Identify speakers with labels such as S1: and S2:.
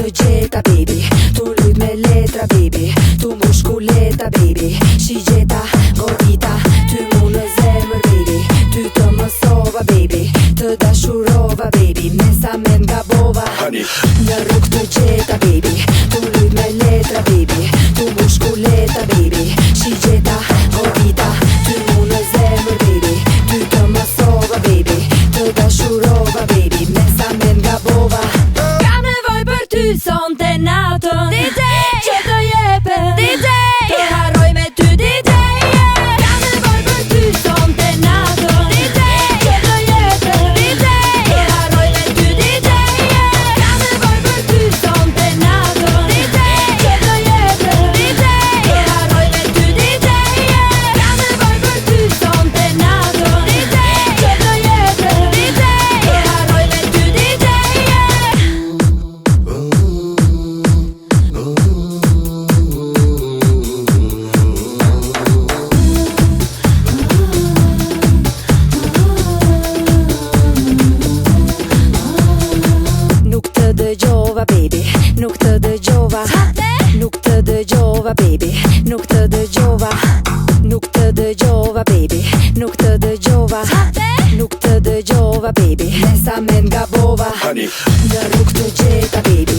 S1: të gjeta baby, tu lyt me letra baby, tu mbush kuleta baby, shigjeta, godita, ty mu në zemër baby, ty të mësova baby, të dashurova baby, me sa me ngabova. Në rrug të gjeta baby, tu lyt me letra baby, tu mbush kuleta baby, shigjeta, godita, ty mu në zemër baby, ty të mësova baby, të dashurova baby, me sa me ngabova.
S2: Kam nevoj për ty sonte natën, DJ, që të jepe, DJ, të harroj me ty DJ. Kam nevoj për ty sonte natën, DJ, që të jepe, DJ, të harroj me ty DJ. Kam nevoj për ty sonte natën, DJ, që të jepe, DJ, të harroj me ty DJ. Kam nevoj për ty sonte natën, DJ, që të jepe, DJ, të harroj me ty DJ.
S1: Nuk të dëgjova baby, nuk të dëgjova, nuk të dëgjova baby, nuk të dëgjova, nuk të dëgjova baby, nuk të dëgjova, nuk të dëgjova baby, me sa me ngabova. Në rrug të gjeta baby,